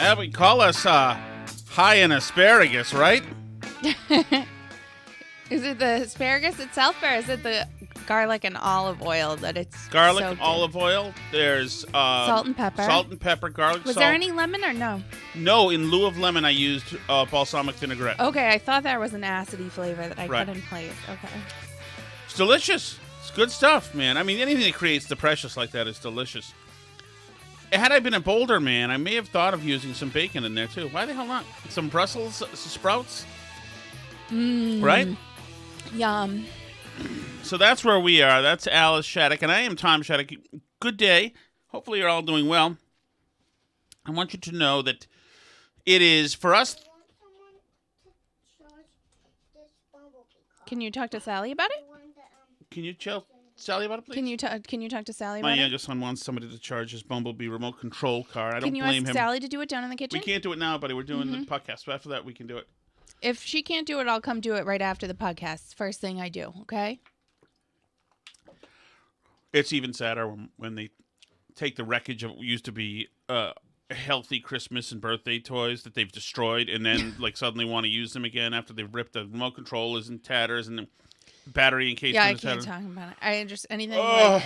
Yeah, we call us high in asparagus, right? Is it the asparagus itself, or is it the garlic and olive oil that it's Garlic, soaked olive oil. There's salt and pepper. Salt and pepper, garlic Was salt. there any lemon or no? No, in lieu of lemon, I used balsamic vinaigrette. Okay, I thought there was an acidy flavor that I Right. put in place. Okay. It's delicious. It's good stuff, man. I mean, anything that creates the precious like that is delicious. Had I been a Boulder man, I may have thought of using some bacon in there, too. Why the hell not? Some Brussels sprouts? Right? Yum. So that's where we are. That's Alice Shattuck, and I am Tom Shattuck. Good day. Hopefully you're all doing well. I want you to know that it is, for us... Can you talk to Sally about it? Can you tell Sally about it, please? Can you talk to Sally My about it? youngest son wants somebody to charge his Bumblebee remote control car. I don't Can you blame ask him. Sally to do it down in the kitchen? We can't do it now, buddy. We're doing the podcast. So after that, we can do it. If she can't do it, I'll come do it right after the podcast. It's the first thing I do, okay? It's even sadder when they take the wreckage of what used to be healthy Christmas and birthday toys that they've destroyed, and then like suddenly want to use them again after they've ripped the remote control is in tatters and the battery encasement Yeah, I is can't tattered. talk about it. I just anything. Oh.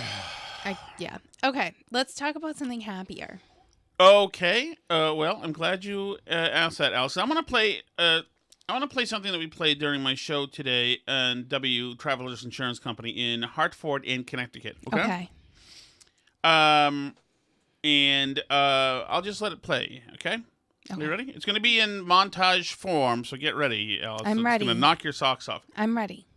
Yeah. Okay, let's talk about something happier. Okay. Well, I'm glad you asked that, Alice. I want to play. I want to play something that we played during my show today on W Travelers Insurance Company in Hartford, in Connecticut. Okay. And I'll just let it play. Okay. You ready? It's going to be in montage form, so get ready, Alice. I'm ready. It's going to knock your socks off. I'm ready.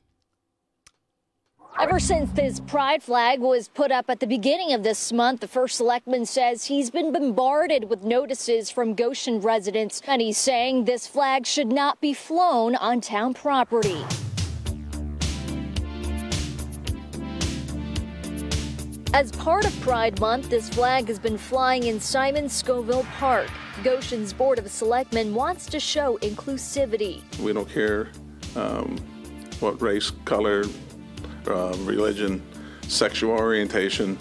Ever since this pride flag was put up at the beginning of this month, the first selectman says he's been bombarded with notices from Goshen residents, and he's saying this flag should not be flown on town property. As part of Pride Month, this flag has been flying in Simon Scoville Park. Goshen's Board of Selectmen wants to show inclusivity. We don't care what race, color, religion, sexual orientation,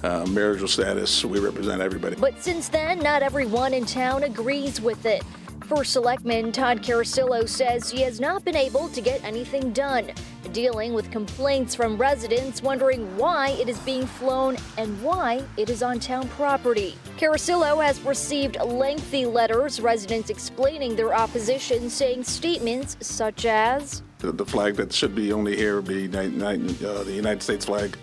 marital status. We represent everybody. But since then, not everyone in town agrees with it. First Selectman Todd Carasillo says he has not been able to get anything done, dealing with complaints from residents wondering why it is being flown and why it is on town property. Carasillo has received lengthy letters, residents explaining their opposition, saying statements such as, The flag that should be only here would be the United States flag,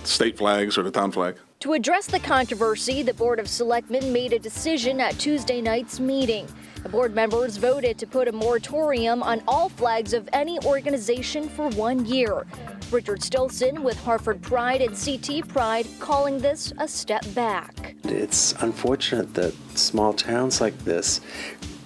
state flags, or the town flag. To address the controversy, the Board of Selectmen made a decision at Tuesday night's meeting. The board members voted to put a moratorium on all flags of any organization for 1 year. Richard Stilson with Hartford Pride and CT Pride calling this a step back. It's unfortunate that small towns like this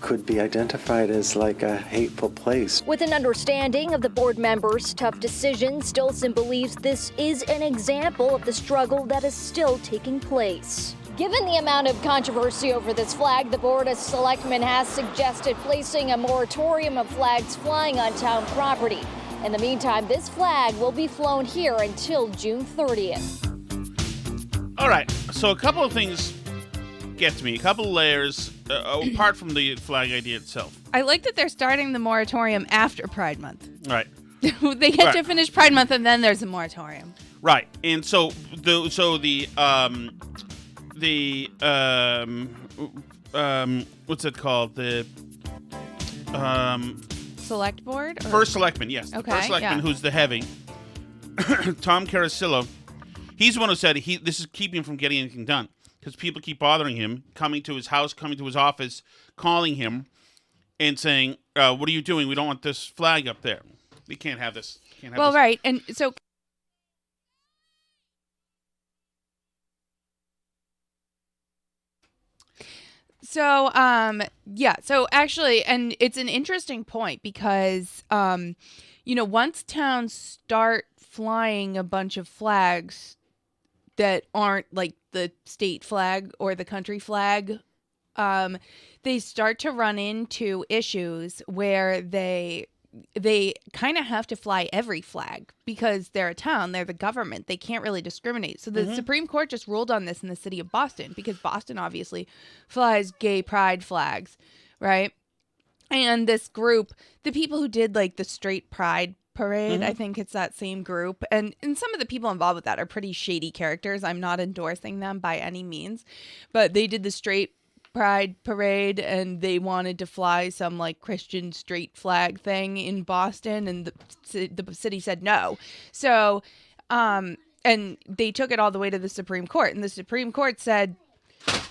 could be identified as like a hateful place. With an understanding of the board members' tough decision, Stilson believes this is an example of the struggle that is still taking place. Given the amount of controversy over this flag, the Board of Selectmen has suggested placing a moratorium of flags flying on town property. In the meantime, this flag will be flown here until June 30th. All right. So a couple of things get to me. A couple of layers, apart from the flag idea itself. I like that they're starting the moratorium after Pride Month. All right. They get to finish Pride Month and then there's a moratorium. Right. And so the what's it called? The Select board? Or? First Selectman, yes. Okay, First Selectman, yeah. who's the heavy. Tom Carasillo. He's the one who said this is keeping him from getting anything done. Because people keep bothering him, coming to his house, coming to his office, calling him, and saying, what are you doing? We don't want this flag up there. We can't have this. Right. And so... So, so actually, and it's an interesting point because, once towns start flying a bunch of flags that aren't like the state flag or the country flag, they start to run into issues where they they kind of have to fly every flag because they're a town, they're the government. They can't really discriminate. So the Supreme Court just ruled on this in the city of Boston because Boston obviously flies gay pride flags, right? And this group, the people who did like the straight pride parade, I think it's that same group. And some of the people involved with that are pretty shady characters. I'm not endorsing them by any means, but they did the straight pride parade and they wanted to fly some like Christian straight flag thing in Boston, and the city said no. So, and they took it all the way to the Supreme Court, and the Supreme Court said,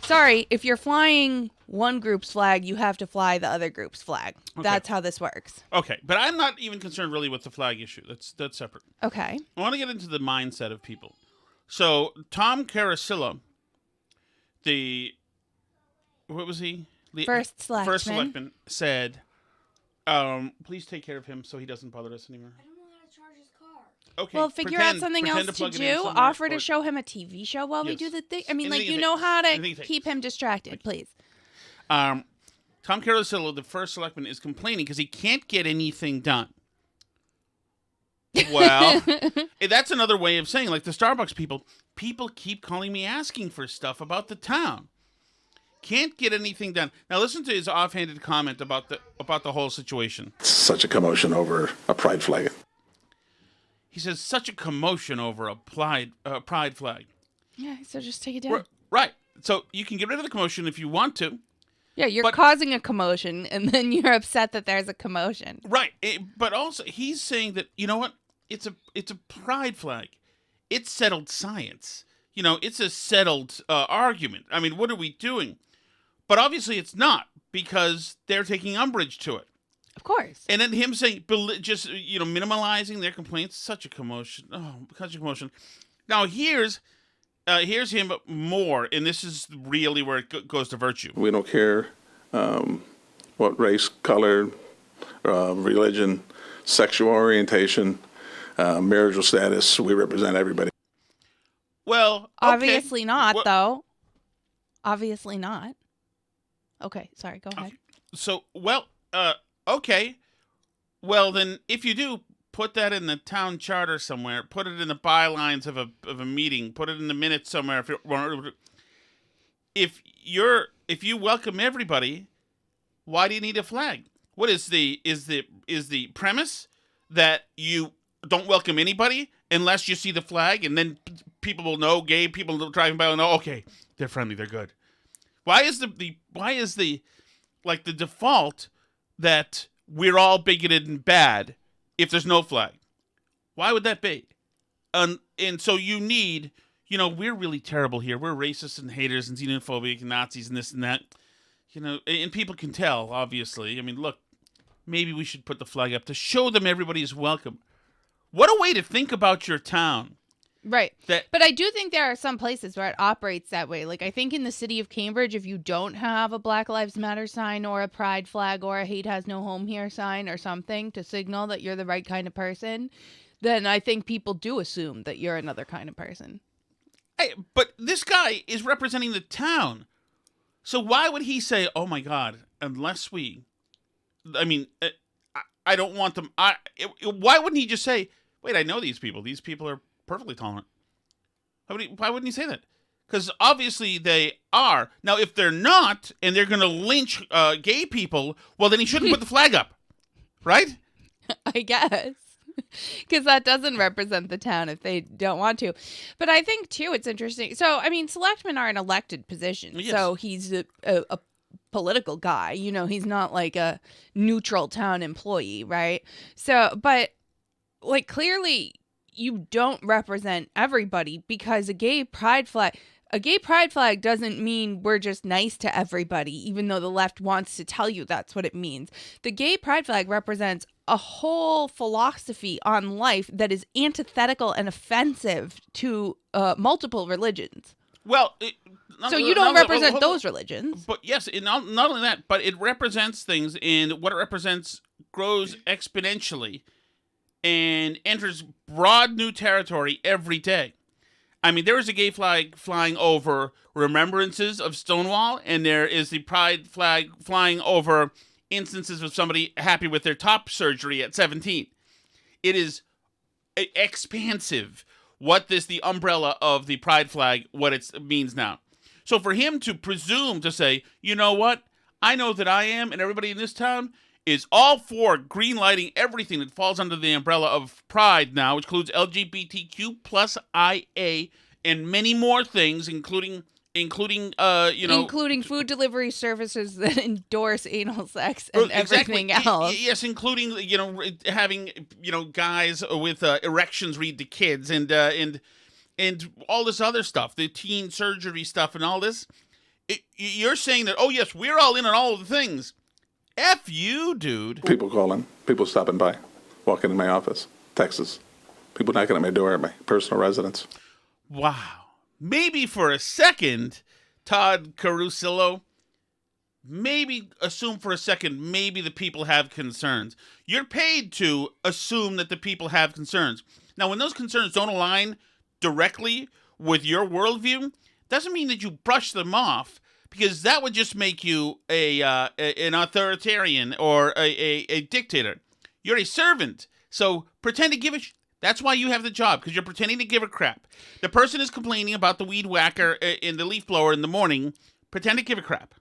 sorry, if you're flying one group's flag, you have to fly the other group's flag. Okay. That's how this works. Okay, but I'm not even concerned really with the flag issue. That's separate. Okay. I want to get into the mindset of people. So Tom Carasilla, what was he? First selectman said, please take care of him so he doesn't bother us anymore. I don't know how to charge his car. Okay. Well, figure out something else to plug it in do. somewhere, Offer or- to show him a TV show while we Yes. do the thing. I mean, like, Anything you it know takes. how Anything it to takes. keep him distracted, please. Tom Carasilla, the first selectman, is complaining because he can't get anything done. Well, that's another way of saying, like the Starbucks people keep calling me asking for stuff about the town. Can't get anything done. Now listen to his offhanded comment about the whole situation. Such a commotion over a pride flag. He says, such a commotion over a pride flag. Yeah, so just take it down. Right. So you can get rid of the commotion if you want to. Yeah, you're But- causing a commotion, and then you're upset that there's a commotion. Right. But also, he's saying that, you know what? It's a pride flag. It's settled science. You know, it's a settled argument. I mean, what are we doing? But obviously it's not, because they're taking umbrage to it. Of course. And then him saying, just, minimalizing their complaints, such a commotion. Oh, such a commotion. Now, here's him more, and this is really where it goes to virtue. We don't care what race, color, religion, sexual orientation, marital status. We represent everybody. Well, okay. Obviously not, Well, though. Obviously not. Okay, sorry, go ahead. So, okay. Well, then, if you do, put that in the town charter somewhere. Put it in the bylines of a meeting. Put it in the minutes somewhere. If you welcome everybody, why do you need a flag? What is the premise that you don't welcome anybody unless you see the flag, and then people will know, gay people driving by will know, okay, they're friendly, they're good. Why is the default that we're all bigoted and bad if there's no flag? Why would that be? And so you need, we're really terrible here. We're racists and haters and xenophobic and Nazis and this and that. And people can tell, obviously. I mean, look, maybe we should put the flag up to show them everybody is welcome. What a way to think about your town. Right. But I do think there are some places where it operates that way. Like, I think in the city of Cambridge, if you don't have a Black Lives Matter sign or a pride flag or a hate has no home here sign or something to signal that you're the right kind of person, then I think people do assume that you're another kind of person. Hey, but this guy is representing the town. So why would he say, oh my God, unless I don't want them. Why wouldn't he just say, wait, I know these people. These people are perfectly tolerant. Why wouldn't he say that? Because obviously they are. Now, if they're not, and they're going to lynch gay people, well, then he shouldn't put the flag up. Right? I guess. Because that doesn't represent the town if they don't want to. But I think, too, it's interesting. So, I mean, selectmen are an elected position. Yes. So he's a political guy. He's not like a neutral town employee, right? So, but, like, clearly you don't represent everybody, because a gay pride flag doesn't mean we're just nice to everybody, even though the left wants to tell you that's what it means. The gay pride flag represents a whole philosophy on life that is antithetical and offensive to multiple religions. Well, So you don't represent those religions. But yes, not only that, but it represents things, and what it represents grows exponentially and enters broad new territory every day. I mean, there is a gay flag flying over remembrances of Stonewall, and there is the pride flag flying over instances of somebody happy with their top surgery at 17. It is expansive what the umbrella of the pride flag, what it means now. So for him to presume to say, you know what, I know that I am, and everybody in this town is all for green lighting everything that falls under the umbrella of pride now, which includes LGBTQ plus IA and many more things, including food delivery services that endorse anal sex and everything else. Yes, including having guys with erections read to kids and all this other stuff, the teen surgery stuff and all this. You're saying that, oh yes, we're all in on all of the things. F you, dude. People calling, people stopping by, walking in my office, Texas, people knocking at my door at my personal residence. Wow. Maybe for a second, Todd Carusillo, maybe assume for a second, maybe the people have concerns. You're paid to assume that the people have concerns. Now, when those concerns don't align directly with your worldview, doesn't mean that you brush them off, because that would just make you an authoritarian or a dictator. You're a servant, so pretend to give a That's why you have the job, because you're pretending to give a crap. The person is complaining about the weed whacker in the leaf blower in the morning. Pretend to give a crap.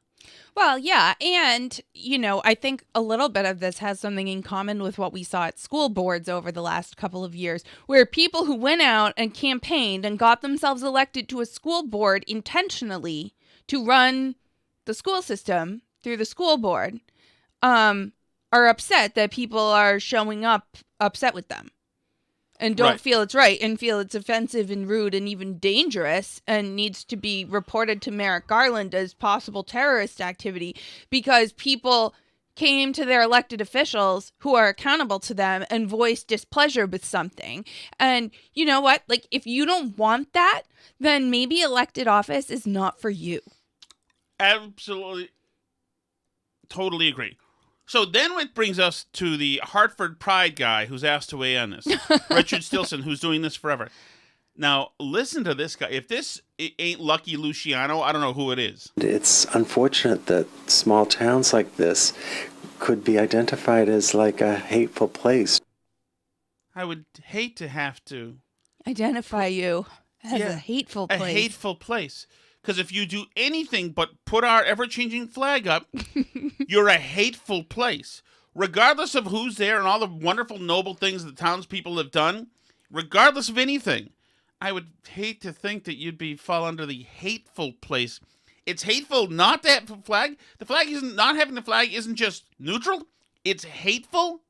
Well, yeah, and, I think a little bit of this has something in common with what we saw at school boards over the last couple of years, where people who went out and campaigned and got themselves elected to a school board intentionally to run the school system through the school board are upset that people are showing up upset with them. And don't feel it's right and feel it's offensive and rude and even dangerous and needs to be reported to Merrick Garland as possible terrorist activity because people came to their elected officials who are accountable to them and voiced displeasure with something. And you know what? Like, if you don't want that, then maybe elected office is not for you. Absolutely. Totally agree. So then it brings us to the Hartford Pride guy who's asked to weigh in on this. Richard Stilson, who's doing this forever. Now, listen to this guy. If this ain't Lucky Luciano, I don't know who it is. It's unfortunate that small towns like this could be identified as like a hateful place. I would hate to have to identify you as a hateful place. A hateful place. Because if you do anything but put our ever-changing flag up, you're a hateful place. Regardless of who's there and all the wonderful, noble things the townspeople have done, regardless of anything, I would hate to think that you'd fall under the hateful place. It's hateful not to have a flag. The flag isn't, not having the flag isn't just neutral. It's hateful.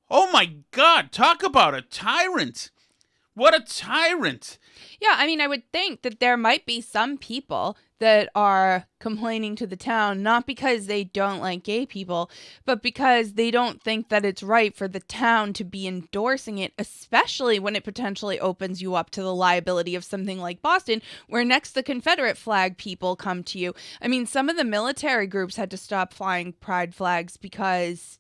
Oh my God, talk about a tyrant. What a tyrant. Yeah, I mean, I would think that there might be some people that are complaining to the town, not because they don't like gay people, but because they don't think that it's right for the town to be endorsing it, especially when it potentially opens you up to the liability of something like Boston, where next the Confederate flag people come to you. I mean, some of the military groups had to stop flying pride flags because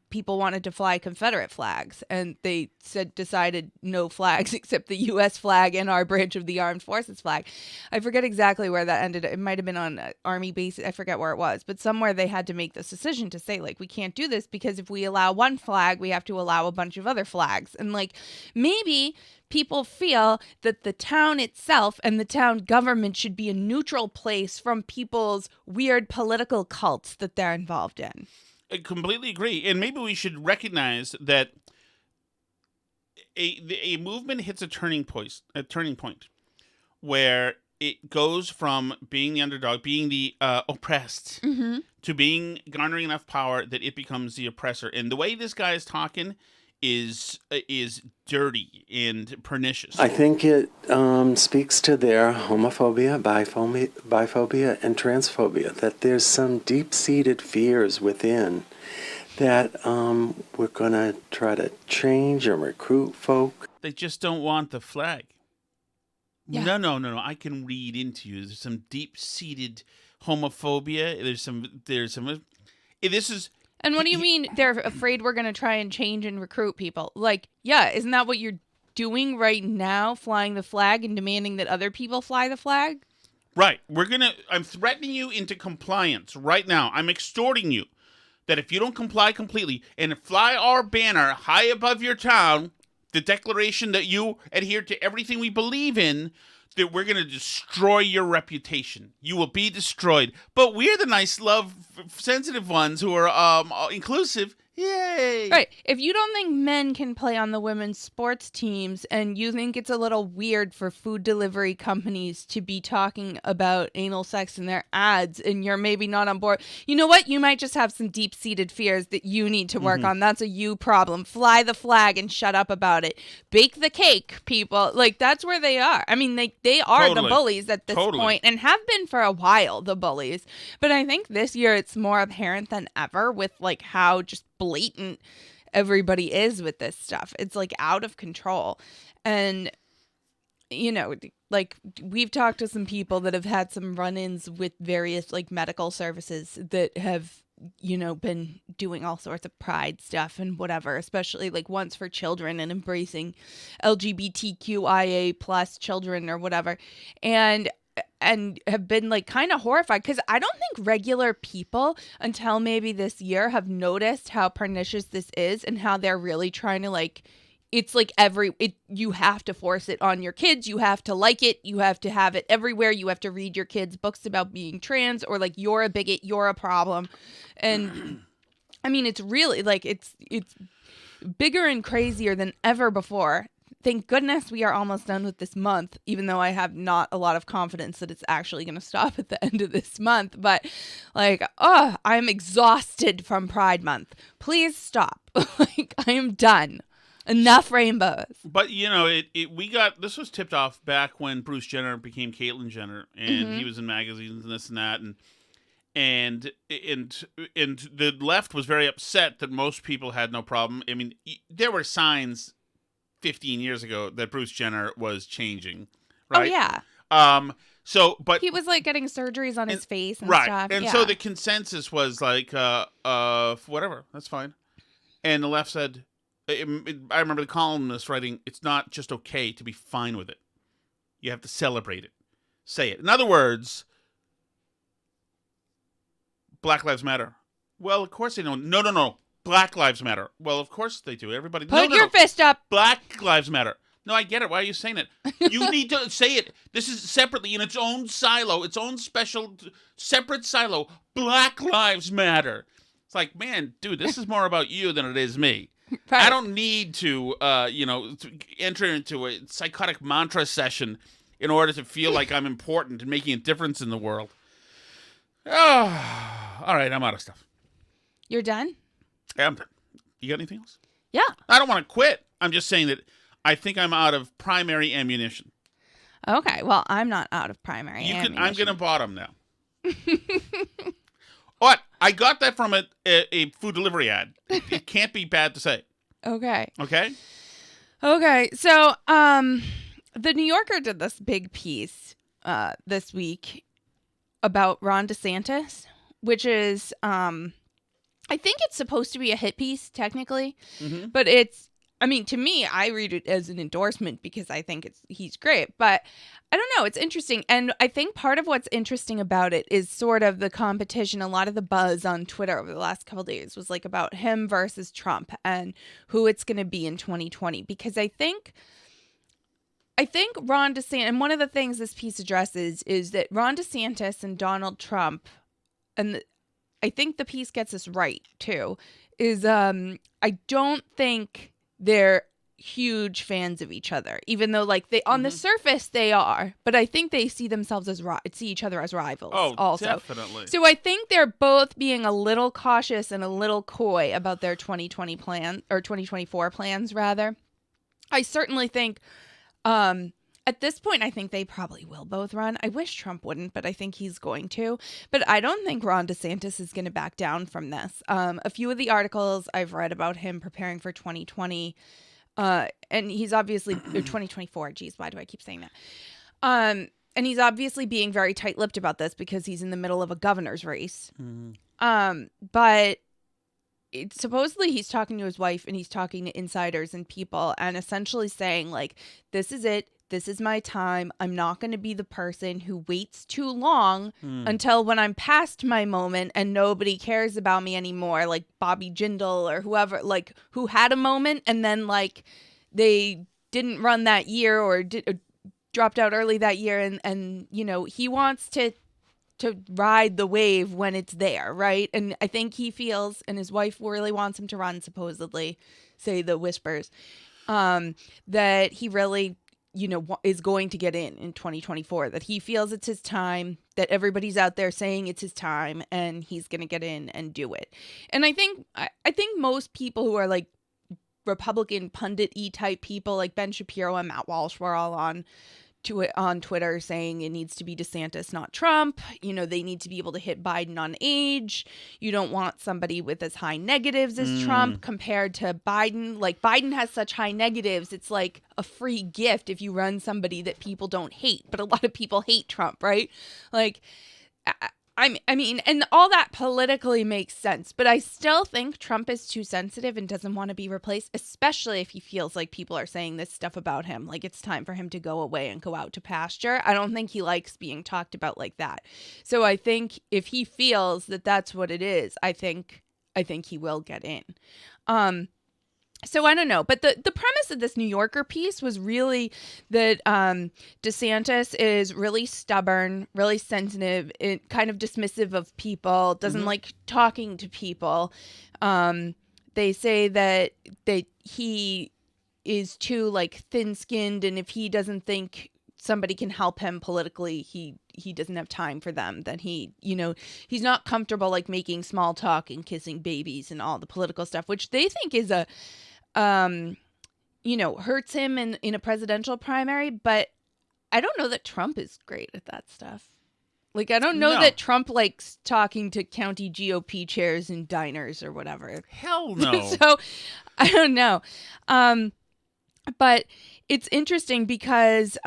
people wanted to fly Confederate flags, and they decided no flags except the U.S. flag and our branch of the armed forces flag. I forget exactly where that ended. It might have been on Army base. I forget where it was, but somewhere they had to make this decision to say, like, we can't do this because if we allow one flag, we have to allow a bunch of other flags. And like, maybe people feel that the town itself and the town government should be a neutral place from people's weird political cults that they're involved in. I completely agree. And maybe we should recognize that a movement hits a turning point where it goes from being the underdog, being the oppressed, to garnering enough power that it becomes the oppressor. And the way this guy is talking is dirty and pernicious. I think it speaks to their homophobia, biphobia, and transphobia, that there's some deep-seated fears within that we're going to try to change and recruit folk. They just don't want the flag. Yeah. No. I can read into you. There's some deep-seated homophobia. There's some. This is. And what do you mean they're afraid we're going to try and change and recruit people? Like, yeah, isn't that what you're doing right now, flying the flag and demanding that other people fly the flag? Right. I'm threatening you into compliance right now. I'm extorting you that if you don't comply completely and fly our banner high above your town, the declaration that you adhere to everything we believe in, that we're going to destroy your reputation. You will be destroyed. But we're the nice, sensitive ones who are inclusive. Yay! Right. If you don't think men can play on the women's sports teams and you think it's a little weird for food delivery companies to be talking about anal sex in their ads and you're maybe not on board, you know what? You might just have some deep-seated fears that you need to work on. That's a you problem. Fly the flag and shut up about it. Bake the cake, people. Like, that's where they are. I mean, they are Totally. the bullies at this point and have been for a while, the bullies. But I think this year it's more apparent than ever with, like, how just blatant everybody is with this stuff. It's like out of control. And you know, like we've talked to some people that have had some run-ins with various like medical services that have, you know, been doing all sorts of pride stuff and whatever, especially like ones for children and embracing LGBTQIA plus children or whatever. And have been like kind of horrified because I don't think regular people until maybe this year have noticed how pernicious this is and how they're really trying to like, it's like you have to force it on your kids. You have to like it. You have to have it everywhere. You have to read your kids books about being trans or like you're a bigot, you're a problem. And I mean, it's really like it's bigger and crazier than ever before. Thank goodness we are almost done with this month, even though I have not a lot of confidence that it's actually going to stop at the end of this month. But like, I'm exhausted from Pride Month. Please stop. Like, I am done. Enough rainbows. But you know, this was tipped off back when Bruce Jenner became Caitlyn Jenner, and he was in magazines and this and that, and the left was very upset that most people had no problem. I mean, there were signs 15 years ago that Bruce Jenner was changing, right? Oh yeah. But he was like getting surgeries on his face and right. stuff. And yeah. so the consensus was like, whatever, that's fine. And the left said, I remember the columnist writing, it's not just okay to be fine with it. You have to celebrate it. Say it. In other words, Black Lives Matter. Well, of course they don't. No. Black Lives Matter. Well, of course they do. Everybody. Put your fist up. Black Lives Matter. No, I get it. Why are you saying it? You need to say it. This is separately in its own silo, its own special, separate silo. Black Lives Matter. It's like, man, dude, this is more about you than it is me. Right. I don't need to, to enter into a psychotic mantra session in order to feel like I'm important and making a difference in the world. Oh, all right, I'm out of stuff. You're done? Yeah, I'm done. You got anything else? Yeah. I don't want to quit. I'm just saying that I think I'm out of primary ammunition. Okay, well, I'm not out of primary ammunition. I'm going to bottom now. What? I got that from a food delivery ad. It can't be bad to say. Okay. Okay? Okay, so the New Yorker did this big piece this week about Ron DeSantis, which is, I think it's supposed to be a hit piece, technically, but to me, I read it as an endorsement because I think he's great, but I don't know, it's interesting, and I think part of what's interesting about it is sort of the competition. A lot of the buzz on Twitter over the last couple of days was like about him versus Trump and who it's going to be in 2020, because I think Ron DeSantis, and one of the things this piece addresses is that Ron DeSantis and Donald Trump, and I think the piece gets this right too, is I don't think they're huge fans of each other, even though like they on the surface they are, but I think they see themselves as see each other as rivals. Oh, also. Definitely. So I think they're both being a little cautious and a little coy about their 2020 plan, or 2024 plans rather. I certainly think at this point, I think they probably will both run. I wish Trump wouldn't, but I think he's going to. But I don't think Ron DeSantis is going to back down from this. A few of the articles I've read about him preparing for 2020, and he's obviously 2024. Geez, why do I keep saying that? And he's obviously being very tight-lipped about this because he's in the middle of a governor's race. But supposedly he's talking to his wife and he's talking to insiders and people and essentially saying like, this is it. this is my time. I'm not going to be the person who waits too long until when I'm past my moment and nobody cares about me anymore, like Bobby Jindal or whoever, like who had a moment and then like they didn't run that year or dropped out early that year. And you know, he wants to ride the wave when it's there, right? And I think he feels, and his wife really wants him to run, supposedly, say the whispers, that he really, you know, is going to get in 2024, that he feels it's his time, that everybody's out there saying it's his time, and he's going to get in and do it. And I think most people who are like Republican pundit-y type people, like Ben Shapiro and Matt Walsh, were all on Twitter saying it needs to be DeSantis, not Trump. You know, they need to be able to hit Biden on age. You don't want somebody with as high negatives as Trump compared to Biden. Like, Biden has such high negatives. It's like a free gift if you run somebody that people don't hate. But a lot of people hate Trump, right? Like, I mean, and all that politically makes sense, but I still think Trump is too sensitive and doesn't want to be replaced, especially if he feels like people are saying this stuff about him, like it's time for him to go away and go out to pasture. I don't think he likes being talked about like that. So I think if he feels that that's what it is, I think he will get in. So I don't know, but the premise of this New Yorker piece was really that DeSantis is really stubborn, really sensitive, kind of dismissive of people, doesn't like talking to people. They say that he is too like thin-skinned, and if he doesn't think somebody can help him politically, he doesn't have time for them, that he, you know, he's not comfortable like making small talk and kissing babies and all the political stuff, which they think is you know, hurts him in a presidential primary. But I don't know that Trump is great at that stuff. Like, I don't know that Trump likes talking to county GOP chairs in diners or whatever. Hell no. So I don't know. But it's interesting because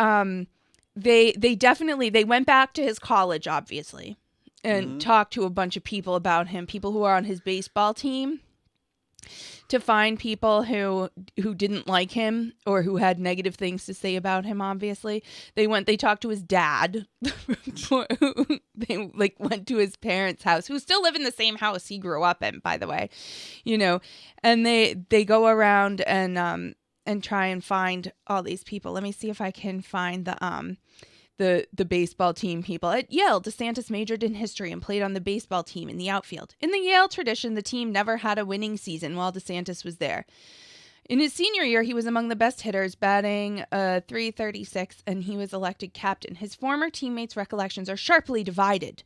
they definitely, they went back to his college, obviously, and talked to a bunch of people about him, people who are on his baseball team, to find people who didn't like him or who had negative things to say about him. Obviously, they talked to his dad. They like went to his parents' house, who still live in the same house he grew up in, by the way, you know, and they go around and try and find all these people. Let me see if I can find the baseball team people. At Yale, DeSantis majored in history and played on the baseball team in the outfield. In the Yale tradition, the team never had a winning season while DeSantis was there. In his senior year, he was among the best hitters, batting .336, and he was elected captain. His former teammates' recollections are sharply divided,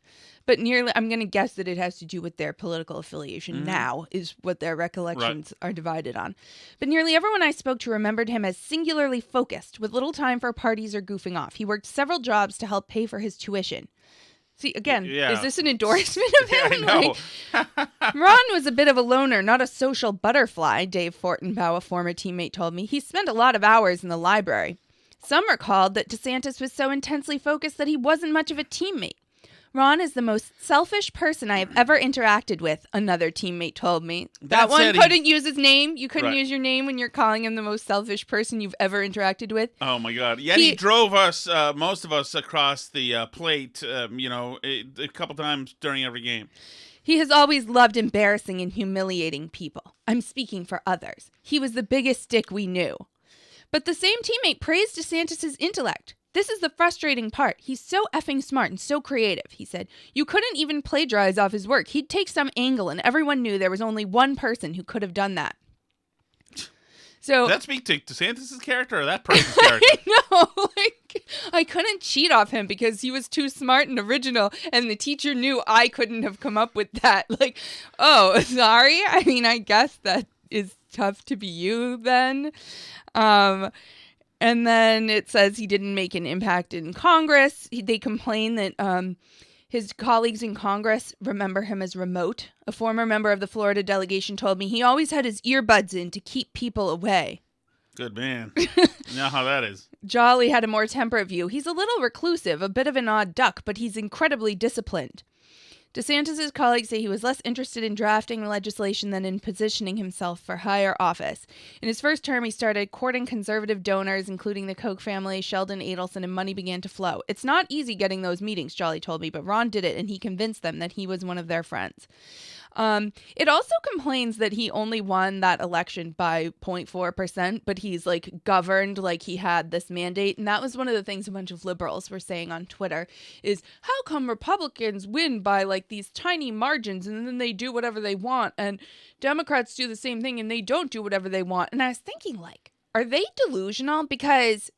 but nearly, I'm going to guess that it has to do with their political affiliation now, is what their recollections are divided on. But nearly everyone I spoke to remembered him as singularly focused, with little time for parties or goofing off. He worked several jobs to help pay for his tuition. See, again, is this an endorsement of him? I know. Ron was a bit of a loner, not a social butterfly, Dave Fortenbaugh, a former teammate, told me. He spent a lot of hours in the library. Some recalled that DeSantis was so intensely focused that he wasn't much of a teammate. Ron is the most selfish person I have ever interacted with, another teammate told me. That one couldn't use his name. You couldn't use your name when you're calling him the most selfish person you've ever interacted with. Oh, my God. Yet he drove us, most of us, across the plate, you know, a couple times during every game. He has always loved embarrassing and humiliating people. I'm speaking for others. He was the biggest dick we knew. But the same teammate praised DeSantis' intellect. This is the frustrating part. He's so effing smart and so creative, he said. You couldn't even plagiarize off his work. He'd take some angle, and everyone knew there was only one person who could have done that. So does that speak to DeSantis' character or that person's character? I know. Like, I couldn't cheat off him because he was too smart and original, and the teacher knew I couldn't have come up with that. Like, oh, sorry? I mean, I guess that is tough to be you then. And then it says he didn't make an impact in Congress. They complain that his colleagues in Congress remember him as remote. A former member of the Florida delegation told me he always had his earbuds in to keep people away. Good man. You know how that is. Jolly had a more temperate view. He's a little reclusive, a bit of an odd duck, but he's incredibly disciplined. DeSantis' colleagues say he was less interested in drafting legislation than in positioning himself for higher office. In his first term, he started courting conservative donors, including the Koch family, Sheldon Adelson, and money began to flow. It's not easy getting those meetings, Jolly told me, but Ron did it, and he convinced them that he was one of their friends. It also complains that he only won that election by 0.4%, but he's like governed like he had this mandate. And that was one of the things a bunch of liberals were saying on Twitter is, how come Republicans win by like these tiny margins and then they do whatever they want, and Democrats do the same thing and they don't do whatever they want? And I was thinking, like, are they delusional? Because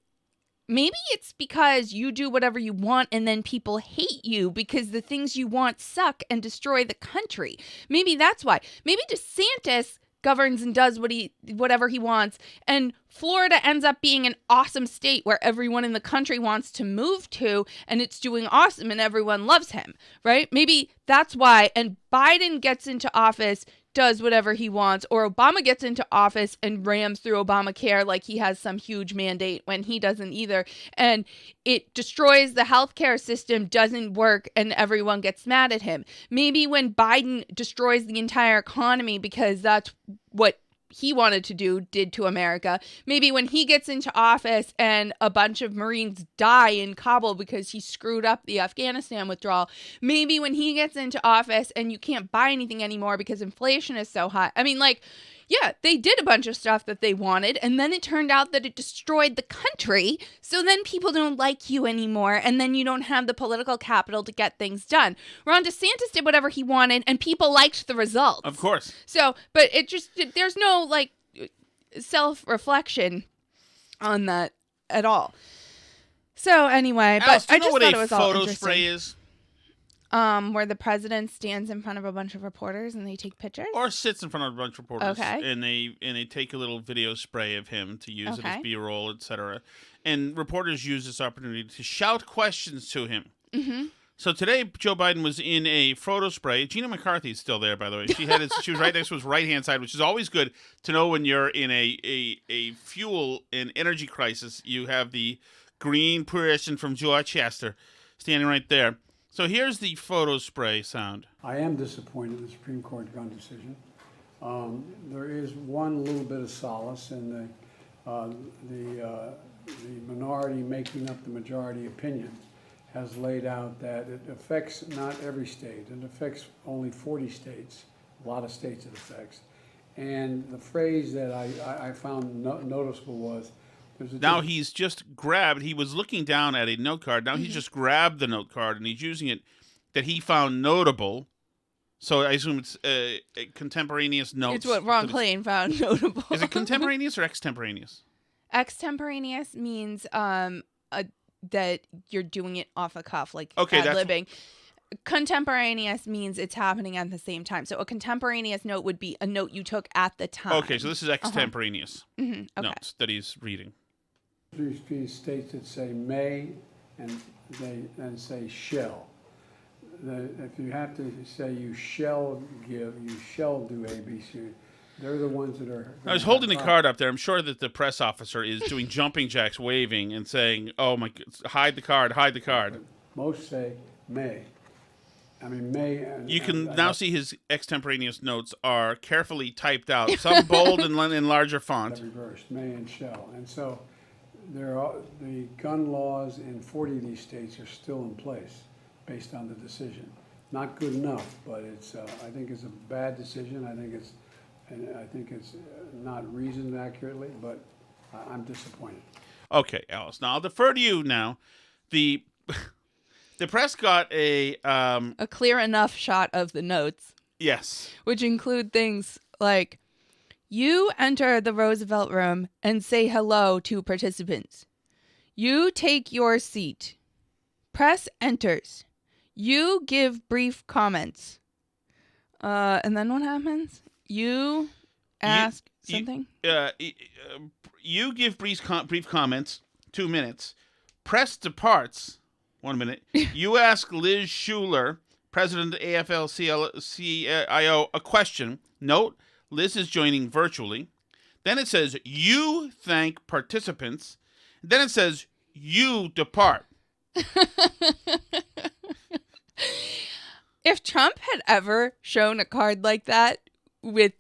maybe it's because you do whatever you want and then people hate you because the things you want suck and destroy the country. Maybe that's why. Maybe DeSantis governs and does whatever he wants, and Florida ends up being an awesome state where everyone in the country wants to move to, and it's doing awesome and everyone loves him, right? Maybe that's why. And Biden gets into office, does whatever he wants, or Obama gets into office and rams through Obamacare like he has some huge mandate when he doesn't either. And it destroys the healthcare system, doesn't work, and everyone gets mad at him. Maybe when Biden destroys the entire economy because that's what he wanted to do, did to America. Maybe when he gets into office and a bunch of Marines die in Kabul because he screwed up the Afghanistan withdrawal. Maybe when he gets into office and you can't buy anything anymore because inflation is so high. I mean, like, yeah, they did a bunch of stuff that they wanted, and then it turned out that it destroyed the country. So then people don't like you anymore, and then you don't have the political capital to get things done. Ron DeSantis did whatever he wanted, and people liked the results. Of course. So, but it just, there's no, like, self-reflection on that at all. So anyway, Alice, but do you know I just what thought it a was all photo interesting. spray is? Where the president stands in front of a bunch of reporters and they take pictures? Or sits in front of a bunch of reporters. Okay. And they take a little video spray of him to use it as Okay. B-roll, etc. And reporters use this opportunity to shout questions to him. Mm-hmm. So today, Joe Biden was in a photo spray. Gina McCarthy's still there, by the way. She was right next to his right-hand side, which is always good to know when you're in a fuel and energy crisis. You have the green person from Dorchester standing right there. So here's the photo spray sound. I am disappointed in the Supreme Court gun decision. There is one little bit of solace in the minority making up the majority opinion has laid out that it affects not every state. It affects only 40 states, a lot of states it affects. And the phrase that I found noticeable was, Now he's just grabbed, he was looking down at a note card. Now he's just grabbed the note card and he's using it that he found notable. So I assume it's a contemporaneous notes. It's what Ron Klain found notable. Is it contemporaneous or extemporaneous? Extemporaneous means that you're doing it off a cuff, like Okay, ad-libbing. Contemporaneous means it's happening at the same time. So a contemporaneous note would be a note you took at the time. Okay, so this is extemporaneous Okay. notes that he's reading. these states that say may and they say shall. If you have to say you shall give, you shall do A, B, C, they're the ones that are. I was holding the card up there. I'm sure that the press officer is doing jumping jacks, waving and saying, "Oh my, hide the card, hide the card." Most say may. I mean, may. You can now see his extemporaneous notes are carefully typed out, some bold and in larger font. Reversed, may and shall. And so there are, the gun laws in 40 of these states are still in place based on the decision. Not good enough, but it's. I think it's a bad decision. I think it's not reasoned accurately, but I'm disappointed. Okay, Alice. Now I'll defer to you now. The press got a clear enough shot of the notes, yes, which include things like, you enter the Roosevelt room and say hello to participants. You take your seat. Press enters. You give brief comments. And then what happens? You ask something? You give brief comments, 2 minutes. Press departs, 1 minute. You ask Liz Schuler, president of AFL-CIO, a question. Note, Liz is joining virtually. Then it says, you thank participants. Then it says, you depart. If Trump had ever shown a card like that with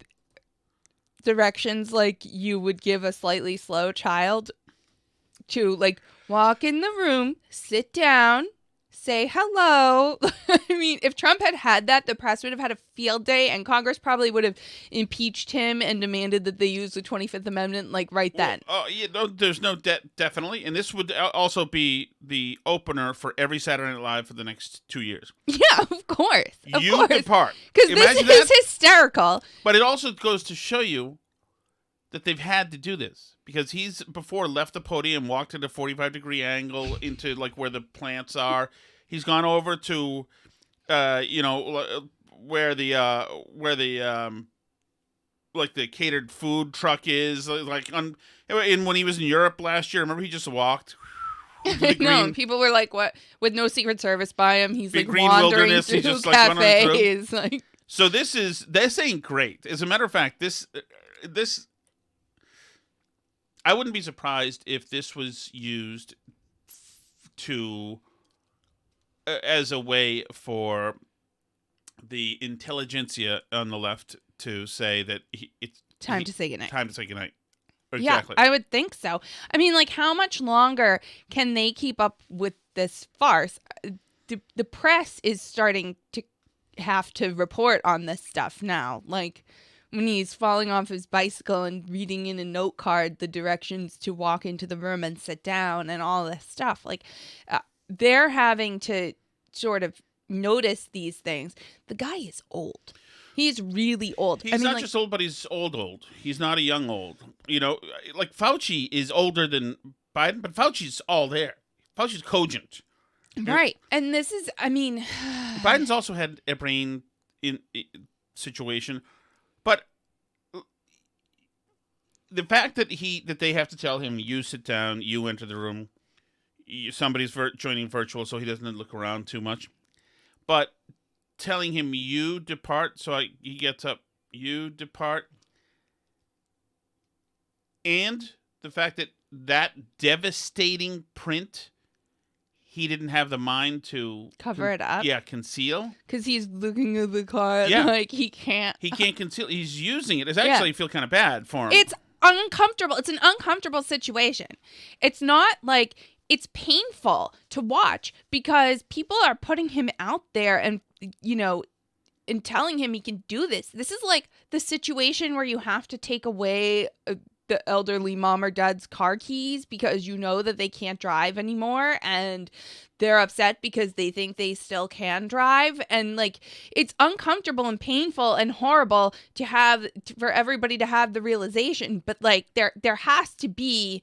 directions like you would give a slightly slow child to like walk in the room, sit down, say hello. I mean, if Trump had had that, the press would have had a field day, and Congress probably would have impeached him and demanded that they use the 25th Amendment like right then. Oh, yeah, no, there's no definitely, and this would also be the opener for every Saturday Night Live for the next 2 years. Yeah, of course. You depart. Because this Imagine is that. hysterical. But it also goes to show you that they've had to do this because he's before left the podium, walked at a 45-degree angle into like where the plants are. He's gone over to, where the like the catered food truck is, like when he was in Europe last year. Remember, he just walked. I know, and people were like, "What?" With no Secret Service by him, he's like green wandering wilderness, through he's just, like, wandering through. cafes. Like, So this ain't great. As a matter of fact, this I wouldn't be surprised if this was used to as a way for the intelligentsia on the left to say that it's time to say goodnight. Time to say goodnight. Exactly. Yeah, I would think so. I mean, like, how much longer can they keep up with this farce? The press is starting to have to report on this stuff now. Like, when he's falling off his bicycle and reading in a note card the directions to walk into the room and sit down and all this stuff. Like, they're having to sort of notice these things. The guy is old. He's really old. He's not just old, but he's old. He's not a young old. You know, like Fauci is older than Biden, but Fauci's all there. Fauci's cogent. Right. And this is, I mean... Biden's also had a brain situation, but the fact that they have to tell him, you sit down, you enter the room, somebody's joining virtual so he doesn't look around too much, but telling him, you depart, so he gets up, you depart, and the fact that devastating print, he didn't have the mind to cover it up. Yeah, conceal. Because he's looking at the card. Yeah. Like, he can't. He can't conceal. He's using it. It's actually, I feel kind of bad for him. It's uncomfortable. It's an uncomfortable situation. It's not like, it's painful to watch because people are putting him out there and, you know, and telling him he can do this. This is like the situation where you have to take away the elderly mom or dad's car keys because you know that they can't drive anymore and they're upset because they think they still can drive. And like, it's uncomfortable and painful and horrible for everybody to have the realization. But like, there has to be,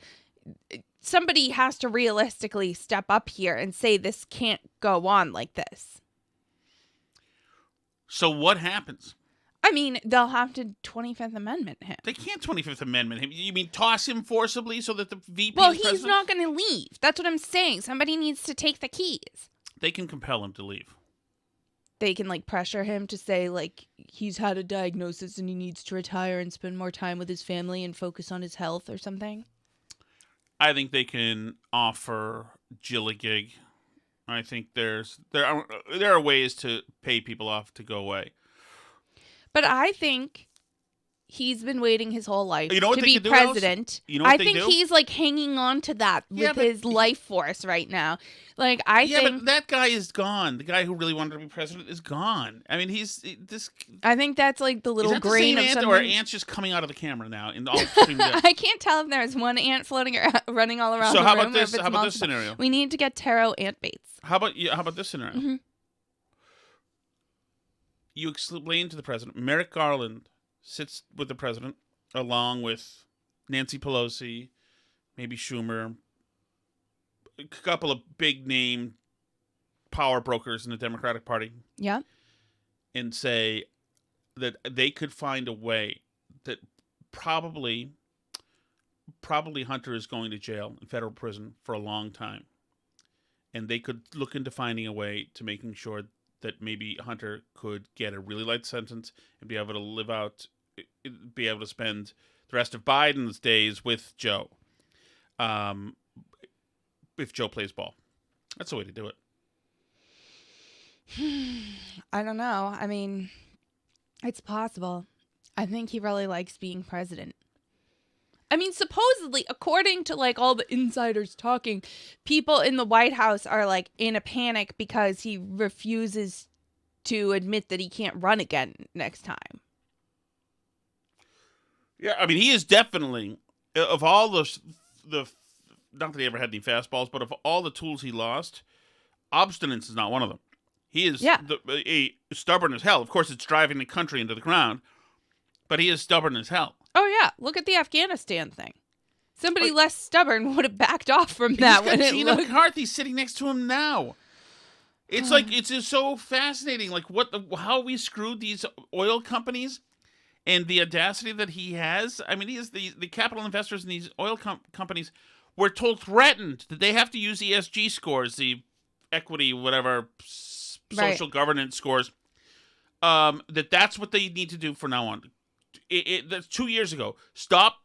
somebody has to realistically step up here and say this can't go on like this. So what happens? I mean, they'll have to 25th Amendment him. They can't 25th Amendment him. You mean toss him forcibly so that the VP Well, is he's president? not going to leave. That's what I'm saying. Somebody needs to take the keys. They can compel him to leave. They can, like, pressure him to say, like, he's had a diagnosis and he needs to retire and spend more time with his family and focus on his health or something. I think they can offer Jill a gig. I think there are ways to pay people off to go away. But I think he's been waiting his whole life You know what to they be could do, president. You know what I they think do? he's like hanging on to that Yeah, with but his life force right now. Like, I But think that guy is gone. The guy who really wanted to be president is gone. I mean, I think that's like the little is that the grain same of ant, something. or are ants just coming out of the camera now in all extreme depth? I can't tell if there's one ant floating around, running all around So the how room. about or this? if it's How about this multiple. scenario? We need to get tarot ant baits. How about this scenario? Mm-hmm. You explain to the president, Merrick Garland sits with the president along with Nancy Pelosi, maybe Schumer, a couple of big name power brokers in the Democratic Party, Yeah. and say that they could find a way that probably Hunter is going to jail in federal prison for a long time. And they could look into finding a way to making sure that maybe Hunter could get a really light sentence and be able to spend the rest of Biden's days with Joe. If Joe plays ball. That's the way to do it. I don't know. I mean, it's possible. I think he really likes being president. I mean, supposedly, according to like all the insiders talking, people in the White House are like in a panic because he refuses to admit that he can't run again next time. Yeah, I mean, he is definitely, of all the not that he ever had any fastballs, but of all the tools he lost, obstinance is not one of them. He is a stubborn as hell. Of course, it's driving the country into the ground, but he is stubborn as hell. Oh, yeah. Look at the Afghanistan thing. Somebody less stubborn would have backed off from that. He's got Gina McCarthy sitting next to him now. It's like, it's just so fascinating, like how we screwed these oil companies and the audacity that he has. I mean, he is the capital investors in these oil companies were threatened that they have to use ESG scores, the equity, whatever, social governance scores, that's what they need to do from now on. That's 2 years ago. Stop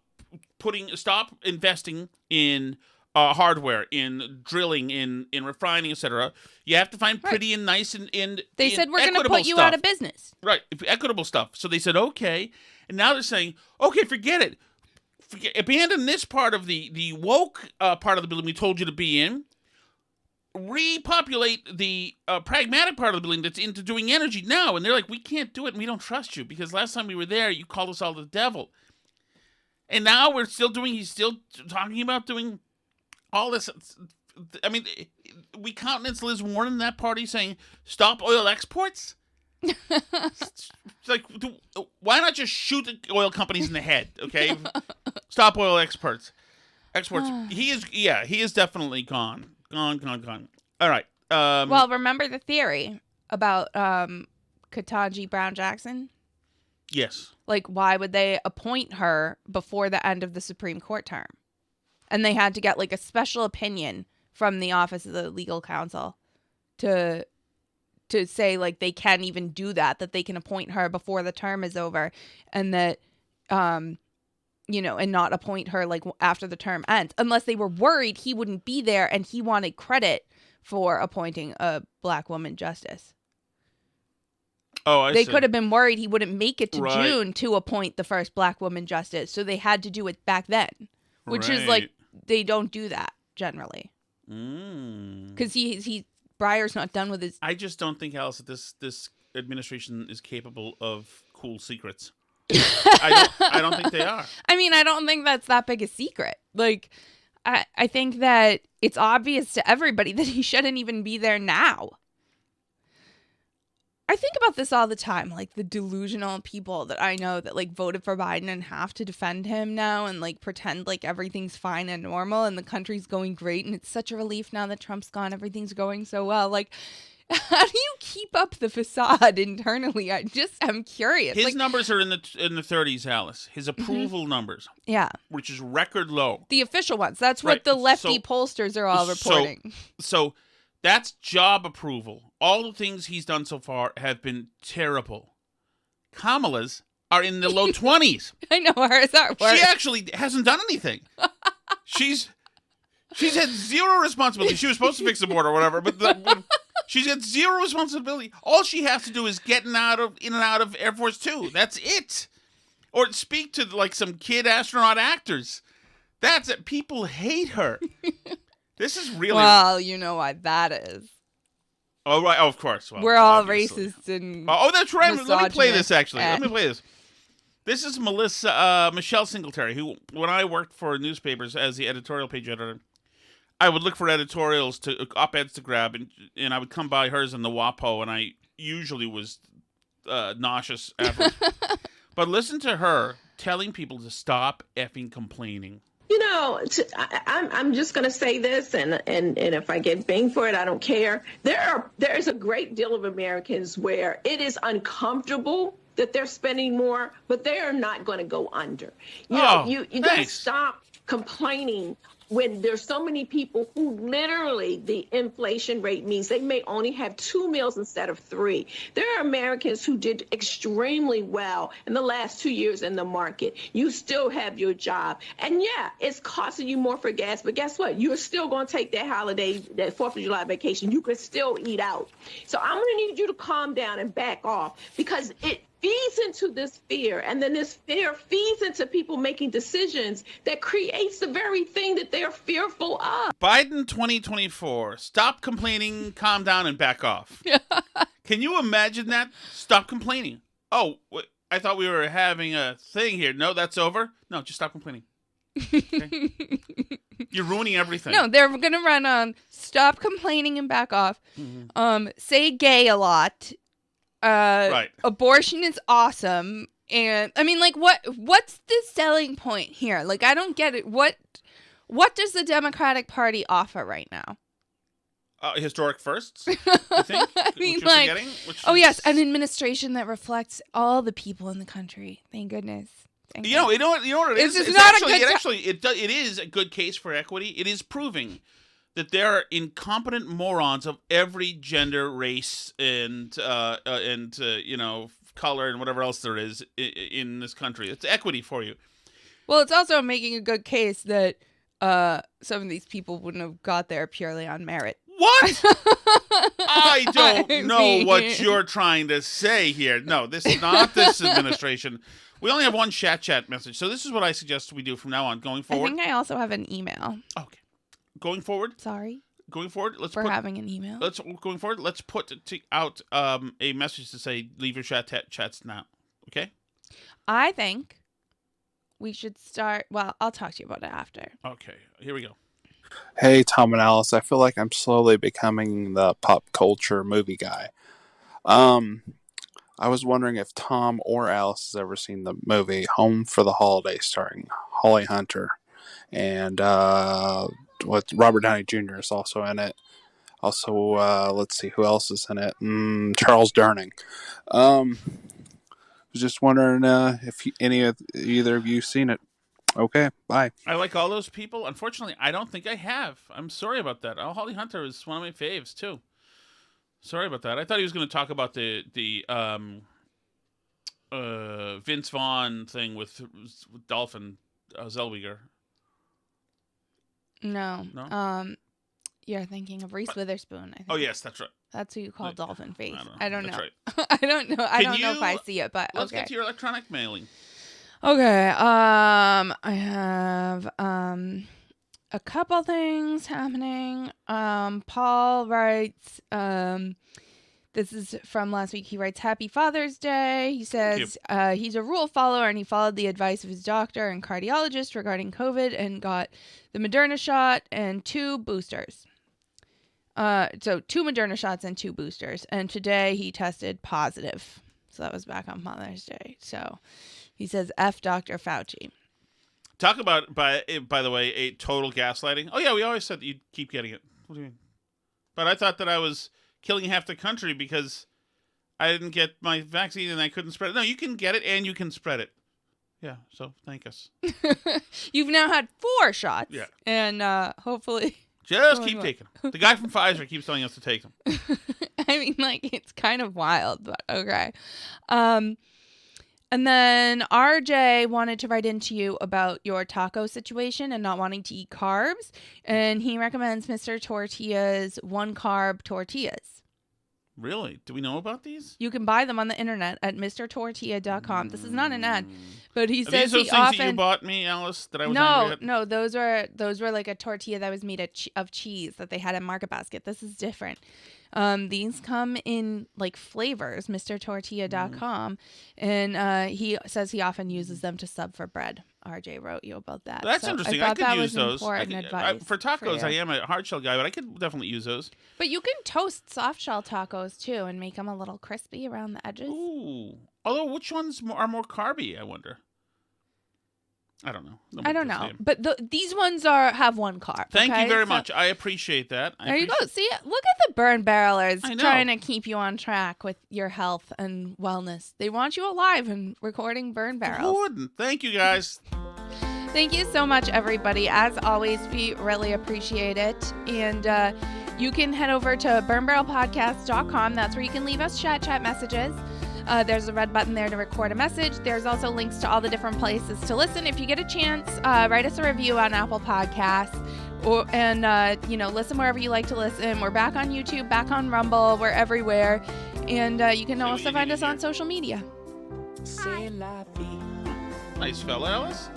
investing in hardware, in drilling, in refining, etc. You have to find pretty and nice and they said we're going to put you stuff. out of business. Right, equitable stuff. So they said okay, and now they're saying okay, forget it. Abandon this part of the woke part of the building we told you to be in. Repopulate the pragmatic part of the building that's into doing energy now. And they're like, we can't do it and we don't trust you because last time we were there, you called us all the devil. And now he's still talking about doing all this. I mean, we countenance Liz Warren in that party saying, stop oil exports? It's like, why not just shoot the oil companies in the head, okay? Stop oil exports. He is definitely gone. Gone. All right. Well, remember the theory about Ketanji Brown Jackson? Yes. Like, why would they appoint her before the end of the Supreme Court term? And they had to get like a special opinion from the Office of the Legal Counsel to say like they can't even do that they can appoint her before the term is over, and that and not appoint her like after the term ends, unless they were worried he wouldn't be there and he wanted credit for appointing a black woman justice. Oh, I see. They could have been worried he wouldn't make it to June to appoint the first black woman justice, so they had to do it back then, which is like they don't do that generally. Because Breyer's not done with his. I just don't think, Alice, that this administration is capable of cool secrets. I don't think they are. I mean, I don't think that's that big a secret. Like, I think that it's obvious to everybody that he shouldn't even be there now. I think about this all the time, like the delusional people that I know that like voted for Biden and have to defend him now and like pretend like everything's fine and normal and the country's going great and it's such a relief now that Trump's gone, everything's going so well. Like, how do you keep up the facade internally? I'm curious. His numbers are in the 30s, Alice. His approval numbers. Yeah. Which is record low. The official ones. That's what the lefty pollsters are all reporting. So that's job approval. All the things he's done so far have been terrible. Kamala's are in the low 20s. I know, hers are worse. She actually hasn't done anything. She's had zero responsibility. She was supposed to fix the border or whatever, but she's got zero responsibility. All she has to do is get in and out of Air Force Two. That's it. Or speak to like some kid astronaut actors. That's it. People hate her. This is really... Well, you know why that is. Oh, right. Oh, of course. Well, we're all racist and that's right. Let me play this, actually. Let me play this. This is Michelle Singletary, who, when I worked for newspapers as the editorial page editor, I would look for editorials op-eds to grab, and I would come by hers in the WAPO, and I usually was nauseous afterwards. But listen to her telling people to stop effing complaining. You know, I'm just going to say this, and if I get banged for it, I don't care. There is a great deal of Americans where it is uncomfortable that they're spending more, but they are not going to go under. You got to stop complaining when there's so many people who literally the inflation rate means they may only have 2 meals instead of 3. There are Americans who did extremely well in the last 2 years in the market. You still have your job. And yeah, it's costing you more for gas, but guess what? You're still going to take that holiday, that 4th of July vacation. You can still eat out. So I'm going to need you to calm down and back off, because it feeds into this fear, and then this fear feeds into people making decisions that creates the very thing that they're fearful of. Biden 2024. Stop complaining, calm down, and back off. Can you imagine that? Stop complaining. Oh, I thought we were having a thing here. No, that's over. No, just stop complaining. Okay? You're ruining everything. No, they're going to run on stop complaining and back off. Say gay a lot. Right. Abortion is awesome. And I mean, like, what's the selling point here? Like, I don't get it. What does the Democratic Party offer right now? Historic firsts, I think. I mean, which you're like, forgetting, yes, an administration that reflects all the people in the country. Thank goodness. You know what it is? It's not actually, a good it is a good case for equity. It is proving that there are incompetent morons of every gender, race, and color and whatever else there is in this country. It's equity for you. Well, it's also making a good case that some of these people wouldn't have got there purely on merit. What? I don't know what you're trying to say here. No, this is not this administration. We only have one chat message, so this is what I suggest we do from now on, going forward. I think I also have an email. Okay. Going forward. Sorry. Going forward, having an email. Let's put out a message to say leave your chats now. Okay. I think we should start. Well, I'll talk to you about it after. Okay. Here we go. Hey, Tom and Alice. I feel like I'm slowly becoming the pop culture movie guy. I was wondering if Tom or Alice has ever seen the movie Home for the Holidays starring Holly Hunter, and what Robert Downey Jr. is also in it. Also, let's see who else is in it. Charles Durning. Was just wondering if either of you seen it. Okay, bye. I like all those people. Unfortunately, I don't think I have. I'm sorry about that. Oh, Holly Hunter is one of my faves too. Sorry about that. I thought he was going to talk about the Vince Vaughn thing with Dolphin Zellweger. No. You're thinking of Reese Witherspoon, I think. Oh, yes, that's right. That's who you call Dolphin Face. I don't know. That's right. I don't know. I don't know if I see it, but let's okay. get to your electronic mailing. Okay. I have a couple things happening. Paul writes, this is from last week. He writes, Happy Father's Day. He says he's a rule follower and he followed the advice of his doctor and cardiologist regarding COVID and got the Moderna shot and 2 boosters. So 2 Moderna shots and 2 boosters. And today he tested positive. So that was back on Father's Day. So he says, F Dr. Fauci. Talk about, by the way, a total gaslighting. Oh, yeah, we always said that you'd keep getting it. What do you mean? But I thought that I was killing half the country because I didn't get my vaccine and I couldn't spread it. No, you can get it and you can spread it. Yeah, so thank us. You've now had 4 shots. Yeah. And hopefully... Just keep taking them. The guy from Pfizer keeps telling us to take them. I mean, like, it's kind of wild, but okay. And then RJ wanted to write into you about your taco situation and not wanting to eat carbs. And he recommends Mr. Tortilla's 1-carb tortillas. Really? Do we know about these? You can buy them on the internet at mrtortilla.com. This is not an ad, but he Are says these those he things often... that you bought me, Alice, that I was angry at? No, those were like a tortilla that was made of cheese that they had at Market Basket. This is different. These come in like flavors, mrtortilla.com, and he says he often uses them to sub for bread. RJ wrote you about that. That's interesting. I could use those. For tacos, I am a hard shell guy, but I could definitely use those. But you can toast soft shell tacos too and make them a little crispy around the edges. Ooh. Although, which ones are more carby, I wonder? I don't know. I don't know. But these ones have 1 carb. Thank you very much. I appreciate that. There you go. See, look at the burn barrelers trying to keep you on track with your health and wellness. They want you alive and recording burn barrels. Thank you, guys. Thank you so much, everybody. As always, we really appreciate it. And you can head over to burnbarrelpodcast.com. That's where you can leave us chat messages. There's a red button there to record a message. There's also links to all the different places to listen. If you get a chance, write us a review on Apple Podcasts. And listen wherever you like to listen. We're back on YouTube, back on Rumble. We're everywhere. And you can also find us on social media. Nice fella, Alice.